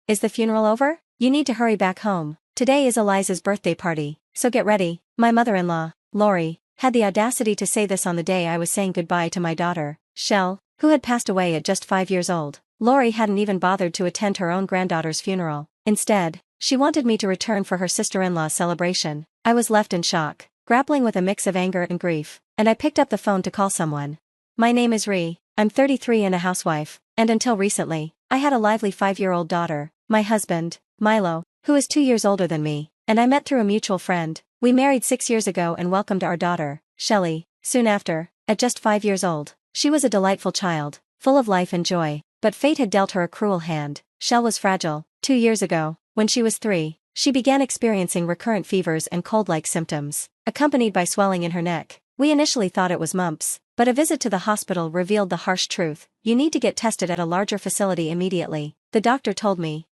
is the funeral over? You need to hurry back home. Today is Eliza's birthday party, so get ready. My mother-in-law, Lori, had the audacity to say this on the day I was saying goodbye to my daughter, Shell, who had passed away at just 5 years old. Lori hadn't even bothered to attend her own granddaughter's funeral. Instead, she wanted me to return for her sister-in-law's celebration. I was left in shock, grappling with a mix of anger and grief, and I picked up the phone to call someone. My name is Ree, I'm 33 and a housewife, and until recently, I had a lively 5-year-old daughter. My husband, Milo, who is 2 years older than me, and I met through a mutual friend. We married 6 years ago and welcomed our daughter, Shelley, soon after, at just 5 years old. She was a delightful child, full of life and joy, but fate had dealt her a cruel hand. Shell was fragile. 2 years ago, when she was 3, she began experiencing recurrent fevers and cold-like symptoms, accompanied by swelling in her neck. We initially thought it was mumps, but a visit to the hospital revealed the harsh truth. You need to get tested at a larger facility immediately, the doctor told me.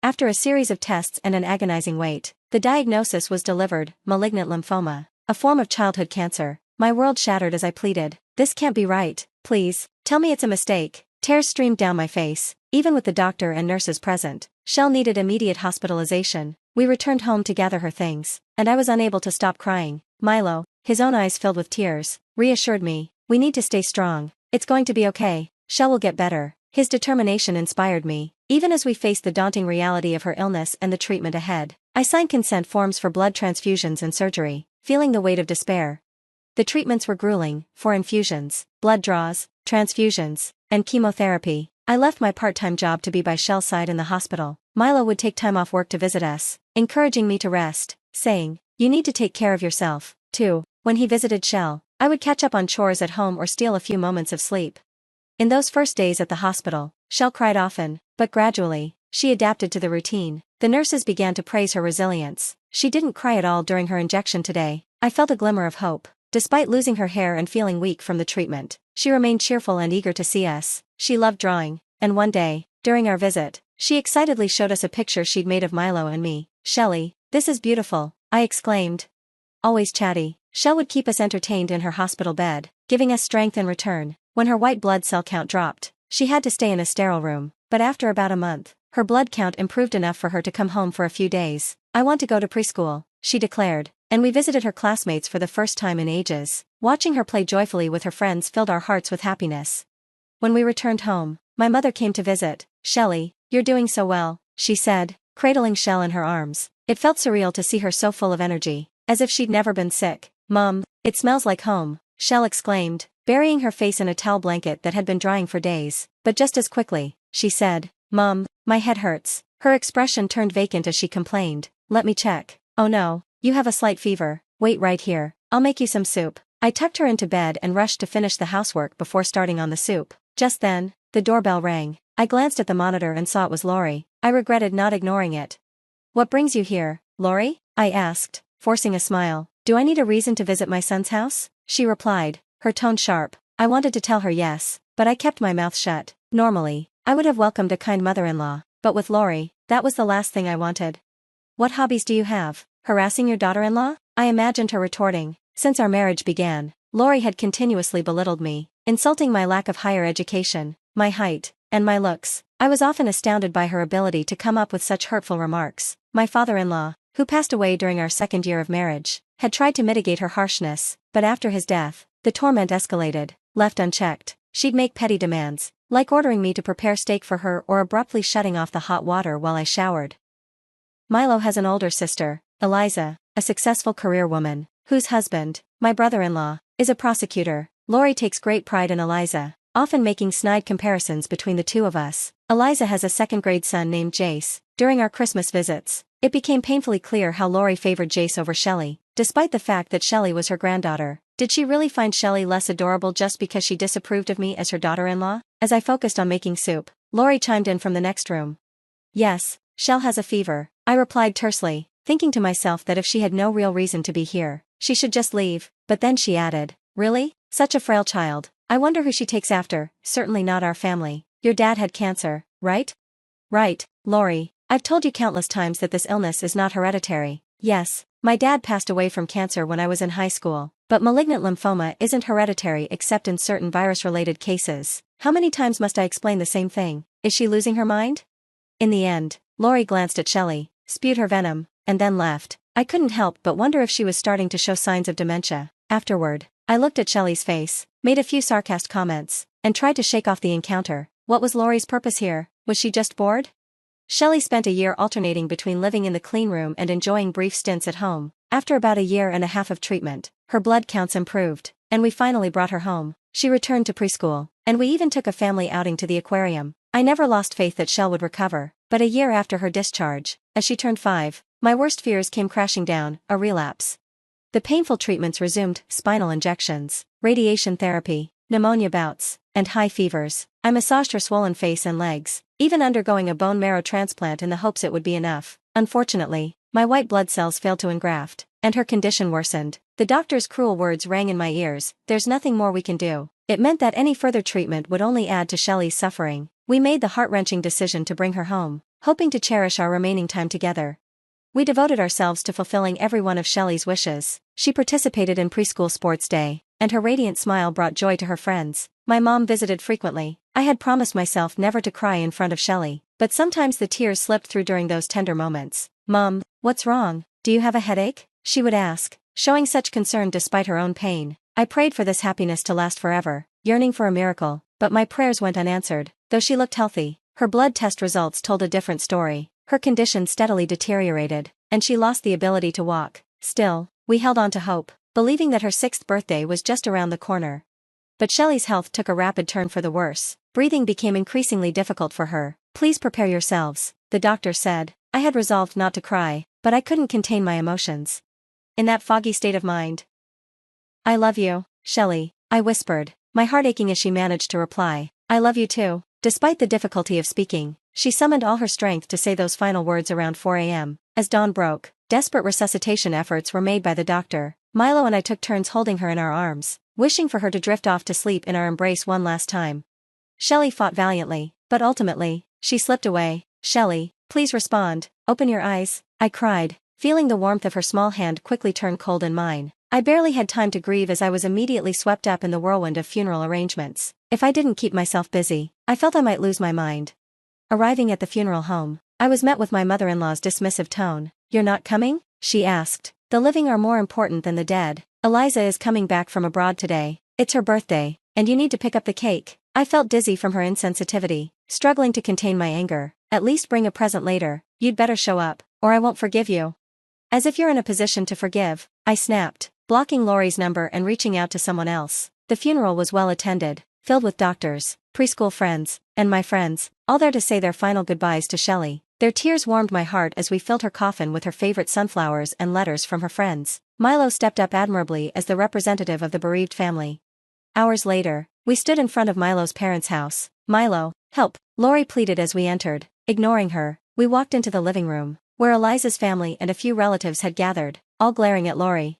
After a series of tests and an agonizing wait, the diagnosis was delivered: malignant lymphoma, a form of childhood cancer. My world shattered as I pleaded, "This can't be right, please, tell me it's a mistake." Tears streamed down my face. Even with the doctor and nurses present, Shell needed immediate hospitalization. We returned home to gather her things, and I was unable to stop crying. Milo, his own eyes filled with tears, reassured me, "We need to stay strong. It's going to be okay. Shell will get better." His determination inspired me, even as we faced the daunting reality of her illness and the treatment ahead. I signed consent forms for blood transfusions and surgery, feeling the weight of despair. The treatments were grueling: 4 infusions, blood draws, transfusions, and chemotherapy. I left my part-time job to be by Shell's side in the hospital. Milo would take time off work to visit us, encouraging me to rest, saying, "You need to take care of yourself, too." When he visited Shell, I would catch up on chores at home or steal a few moments of sleep. In those first days at the hospital, Shell cried often, but gradually, she adapted to the routine. The nurses began to praise her resilience. She didn't cry at all during her injection today. I felt a glimmer of hope. Despite losing her hair and feeling weak from the treatment, she remained cheerful and eager to see us. She loved drawing, and one day, during our visit, she excitedly showed us a picture she'd made of Milo and me. "Shelley, this is beautiful," I exclaimed. Always chatty, Shell would keep us entertained in her hospital bed, giving us strength in return. When her white blood cell count dropped, she had to stay in a sterile room, but after about a month, her blood count improved enough for her to come home for a few days. "I want to go to preschool," she declared, and we visited her classmates for the first time in ages. Watching her play joyfully with her friends filled our hearts with happiness. When we returned home, my mother came to visit. "Shelley, you're doing so well," she said, cradling Shell in her arms. It felt surreal to see her so full of energy, as if she'd never been sick. "Mom, it smells like home," Shell exclaimed, burying her face in a towel blanket that had been drying for days. But just as quickly, she said, "Mom, my head hurts." Her expression turned vacant as she complained, "Let me check." "Oh no, you have a slight fever. Wait right here, I'll make you some soup." I tucked her into bed and rushed to finish the housework before starting on the soup. Just then, the doorbell rang. I glanced at the monitor and saw it was Lori. I regretted not ignoring it. "What brings you here, Lori?" I asked, forcing a smile. "Do I need a reason to visit my son's house?" She replied, her tone sharp. I wanted to tell her yes, but I kept my mouth shut. Normally, I would have welcomed a kind mother-in-law, but with Lori, that was the last thing I wanted. "What hobbies do you have? Harassing your daughter-in-law?" I imagined her retorting. Since our marriage began, Lori had continuously belittled me, insulting my lack of higher education, my height, and my looks. I was often astounded by her ability to come up with such hurtful remarks. My father-in-law, who passed away during our second year of marriage, had tried to mitigate her harshness, but after his death, the torment escalated. Left unchecked, she'd make petty demands, like ordering me to prepare steak for her or abruptly shutting off the hot water while I showered. Milo has an older sister, Eliza, a successful career woman, whose husband, my brother-in-law, is a prosecutor. Lori takes great pride in Eliza, often making snide comparisons between the two of us. Eliza has a second-grade son named Jace. During our Christmas visits, it became painfully clear how Lori favored Jace over Shelley, despite the fact that Shelley was her granddaughter. Did she really find Shelley less adorable just because she disapproved of me as her daughter-in-law? As I focused on making soup, Lori chimed in from the next room. "Yes, Shell has a fever," I replied tersely, thinking to myself that if she had no real reason to be here, she should just leave. But then she added, "Really? Such a frail child. I wonder who she takes after." "Certainly not our family. Your dad had cancer, right?" "Right, Lori. I've told you countless times that this illness is not hereditary." "Yes, my dad passed away from cancer when I was in high school, but malignant lymphoma isn't hereditary except in certain virus-related cases." How many times must I explain the same thing? Is she losing her mind? In the end, Lori glanced at Shelley, spewed her venom, and then left. I couldn't help but wonder if she was starting to show signs of dementia. Afterward, I looked at Shelley's face, made a few sarcastic comments, and tried to shake off the encounter. What was Lori's purpose here? Was she just bored? Shelley spent a year alternating between living in the clean room and enjoying brief stints at home. After about a year and a half of treatment, her blood counts improved, and we finally brought her home. She returned to preschool, and we even took a family outing to the aquarium. I never lost faith that Shell would recover, but a year after her discharge, as she turned 5, my worst fears came crashing down, a relapse. The painful treatments resumed: spinal injections, radiation therapy, pneumonia bouts, and high fevers. I massaged her swollen face and legs, even undergoing a bone marrow transplant in the hopes it would be enough. Unfortunately, my white blood cells failed to engraft, and her condition worsened. The doctor's cruel words rang in my ears: "There's nothing more we can do." It meant that any further treatment would only add to Shelley's suffering. We made the heart-wrenching decision to bring her home, hoping to cherish our remaining time together. We devoted ourselves to fulfilling every one of Shelley's wishes. She participated in preschool sports day, and her radiant smile brought joy to her friends. My mom visited frequently. I had promised myself never to cry in front of Shelley, but sometimes the tears slipped through during those tender moments. "Mom, what's wrong? Do you have a headache?" she would ask, showing such concern despite her own pain. I prayed for this happiness to last forever, yearning for a miracle, but my prayers went unanswered. Though she looked healthy, her blood test results told a different story. Her condition steadily deteriorated, and she lost the ability to walk. Still, we held on to hope, believing that her 6th birthday was just around the corner. But Shelley's health took a rapid turn for the worse. Breathing became increasingly difficult for her. "Please prepare yourselves," the doctor said. I had resolved not to cry, but I couldn't contain my emotions. In that foggy state of mind, "I love you, Shelley," I whispered, my heart aching as she managed to reply, "I love you too." Despite the difficulty of speaking, she summoned all her strength to say those final words around 4 a.m. As dawn broke, desperate resuscitation efforts were made by the doctor. Milo and I took turns holding her in our arms, wishing for her to drift off to sleep in our embrace one last time. Shelley fought valiantly, but ultimately, she slipped away. "Shelley, please respond, open your eyes," I cried, feeling the warmth of her small hand quickly turn cold in mine. I barely had time to grieve as I was immediately swept up in the whirlwind of funeral arrangements. If I didn't keep myself busy, I felt I might lose my mind. Arriving at the funeral home, I was met with my mother-in-law's dismissive tone. "You're not coming?" she asked. "The living are more important than the dead. Eliza is coming back from abroad today. It's her birthday, and you need to pick up the cake." I felt dizzy from her insensitivity, struggling to contain my anger. "At least bring a present later. You'd better show up, or I won't forgive you." "As if you're in a position to forgive," I snapped, blocking Lori's number and reaching out to someone else. The funeral was well attended, filled with doctors, preschool friends, and my friends, all there to say their final goodbyes to Shelley. Their tears warmed my heart as we filled her coffin with her favorite sunflowers and letters from her friends. Milo stepped up admirably as the representative of the bereaved family. Hours later, we stood in front of Milo's parents' house. "Milo, help," Lori pleaded as we entered. Ignoring her, we walked into the living room, where Eliza's family and a few relatives had gathered, all glaring at Lori.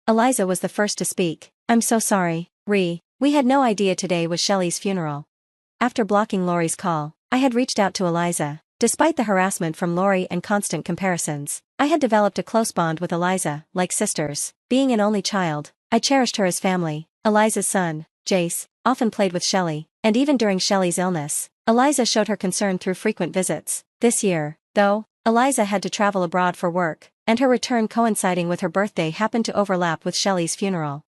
Eliza was the first to speak. "I'm so sorry, we had no idea today was Shelley's funeral." After blocking Lori's call, I had reached out to Eliza. Despite the harassment from Lori and constant comparisons, I had developed a close bond with Eliza, like sisters. Being an only child, I cherished her as family. Eliza's son, Jace, often played with Shelley, and even during Shelley's illness, Eliza showed her concern through frequent visits. This year, though, Eliza had to travel abroad for work, and her return coinciding with her birthday happened to overlap with Shelley's funeral.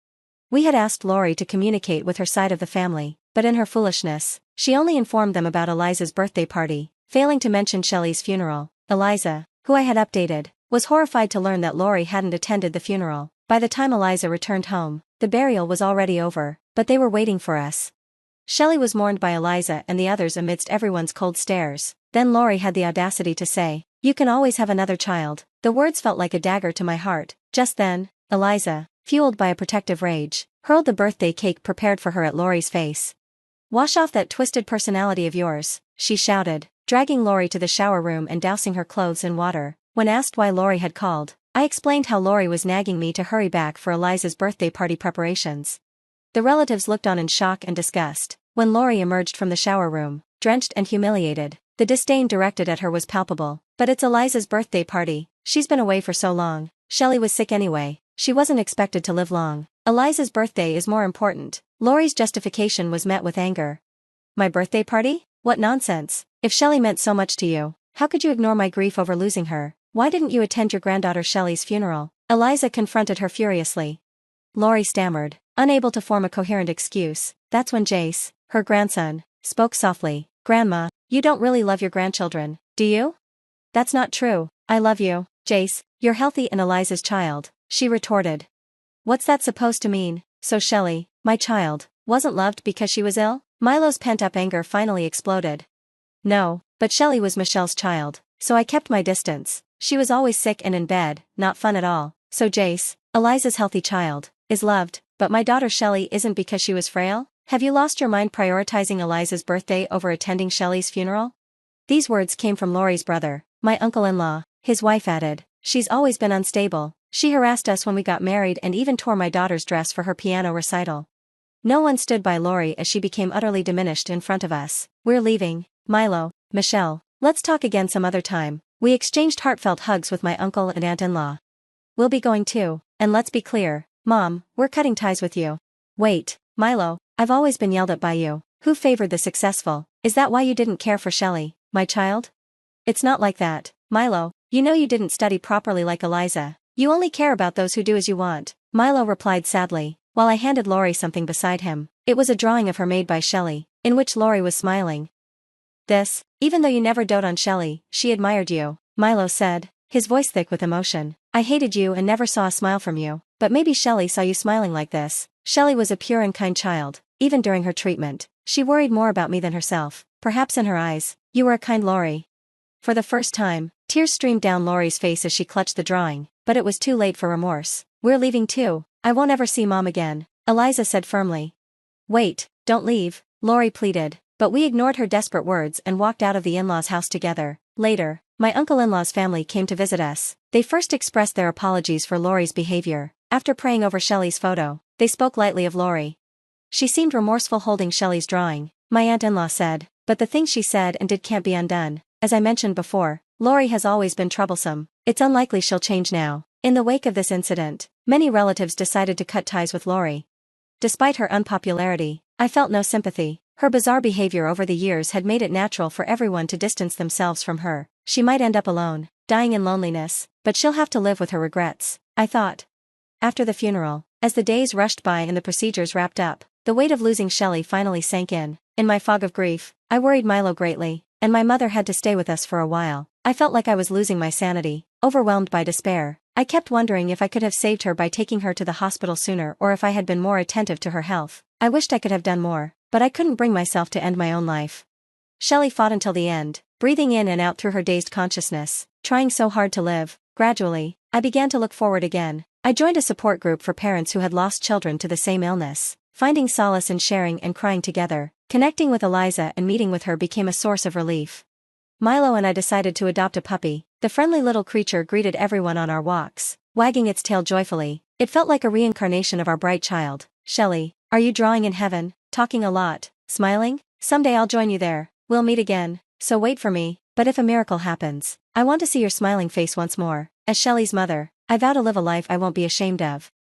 We had asked Lori to communicate with her side of the family, but in her foolishness, she only informed them about Eliza's birthday party, failing to mention Shelley's funeral. Eliza, who I had updated, was horrified to learn that Lori hadn't attended the funeral. By the time Eliza returned home, the burial was already over, but they were waiting for us. Shelley was mourned by Eliza and the others amidst everyone's cold stares. Then Lori had the audacity to say, "You can always have another child." The words felt like a dagger to my heart. Just then, Eliza, fueled by a protective rage, hurled the birthday cake prepared for her at Lori's face. "Wash off that twisted personality of yours," she shouted, dragging Lori to the shower room and dousing her clothes in water. When asked why Lori had called, I explained how Lori was nagging me to hurry back for Eliza's birthday party preparations. The relatives looked on in shock and disgust. When Lori emerged from the shower room, drenched and humiliated, the disdain directed at her was palpable. "But it's Eliza's birthday party. She's been away for so long. Shelley was sick anyway. She wasn't expected to live long. Eliza's birthday is more important." Lori's justification was met with anger. "My birthday party? What nonsense. If Shelley meant so much to you, How could you ignore my grief over losing her? Why didn't you attend your granddaughter Shelley's funeral? Eliza confronted her furiously. Lori stammered, unable to form a coherent excuse. That's when Jace, her grandson, spoke softly. Grandma, you don't really love your grandchildren, do you? That's not true. I love you, Jace, you're healthy and Eliza's child, she retorted. What's that supposed to mean? So Shelley, my child, wasn't loved because she was ill? Milo's pent-up anger finally exploded. No, but Shelley was Michelle's child, so I kept my distance. She was always sick and in bed, not fun at all. So Jace, Eliza's healthy child, is loved, but my daughter Shelley isn't because she was frail? Have you lost your mind prioritizing Eliza's birthday over attending Shelley's funeral? These words came from Lori's brother, my uncle-in-law. His wife added, she's always been unstable. She harassed us when we got married and even tore my daughter's dress for her piano recital. No one stood by Lori as she became utterly diminished in front of us. We're leaving, Milo, Michelle. Let's talk again some other time. We exchanged heartfelt hugs with my uncle and aunt-in-law. We'll be going too, and let's be clear, Mom, we're cutting ties with you. Wait, Milo, I've always been yelled at by you. Who favored the successful? Is that why you didn't care for Shelley, my child? It's not like that, Milo. You know you didn't study properly like Eliza. You only care about those who do as you want, Milo replied sadly, while I handed Lori something beside him. It was a drawing of her made by Shelley, in which Lori was smiling. This, even though you never dote on Shelley, she admired you, Milo said, his voice thick with emotion. I hated you and never saw a smile from you, but maybe Shelley saw you smiling like this. Shelley was a pure and kind child. Even during her treatment, she worried more about me than herself. Perhaps in her eyes, you were a kind Lori. For the first time, tears streamed down Lori's face as she clutched the drawing, but it was too late for remorse. We're leaving too. I won't ever see Mom again, Eliza said firmly. Wait, don't leave, Lori pleaded, but we ignored her desperate words and walked out of the in-laws' house together. Later, my uncle-in-law's family came to visit us. They first expressed their apologies for Lori's behavior. After praying over Shelley's photo, they spoke lightly of Lori. She seemed remorseful holding Shelley's drawing, my aunt-in-law said, but the things she said and did can't be undone. As I mentioned before, Lori has always been troublesome. It's unlikely she'll change now. In the wake of this incident, many relatives decided to cut ties with Lori. Despite her unpopularity, I felt no sympathy. Her bizarre behavior over the years had made it natural for everyone to distance themselves from her. She might end up alone, dying in loneliness, but she'll have to live with her regrets, I thought. After the funeral, as the days rushed by and the procedures wrapped up, the weight of losing Shelley finally sank in. In my fog of grief, I worried Milo greatly, and my mother had to stay with us for a while. I felt like I was losing my sanity, overwhelmed by despair. I kept wondering if I could have saved her by taking her to the hospital sooner or if I had been more attentive to her health. I wished I could have done more, but I couldn't bring myself to end my own life. Shelley fought until the end, breathing in and out through her dazed consciousness, trying so hard to live. Gradually, I began to look forward again. I joined a support group for parents who had lost children to the same illness. Finding solace in sharing and crying together, connecting with Eliza and meeting with her became a source of relief. Milo and I decided to adopt a puppy. The friendly little creature greeted everyone on our walks, wagging its tail joyfully. It felt like a reincarnation of our bright child. Shelley, are you drawing in heaven, talking a lot, smiling? Someday I'll join you there. We'll meet again, so wait for me. But if a miracle happens, I want to see your smiling face once more. As Shelley's mother, I vow to live a life I won't be ashamed of.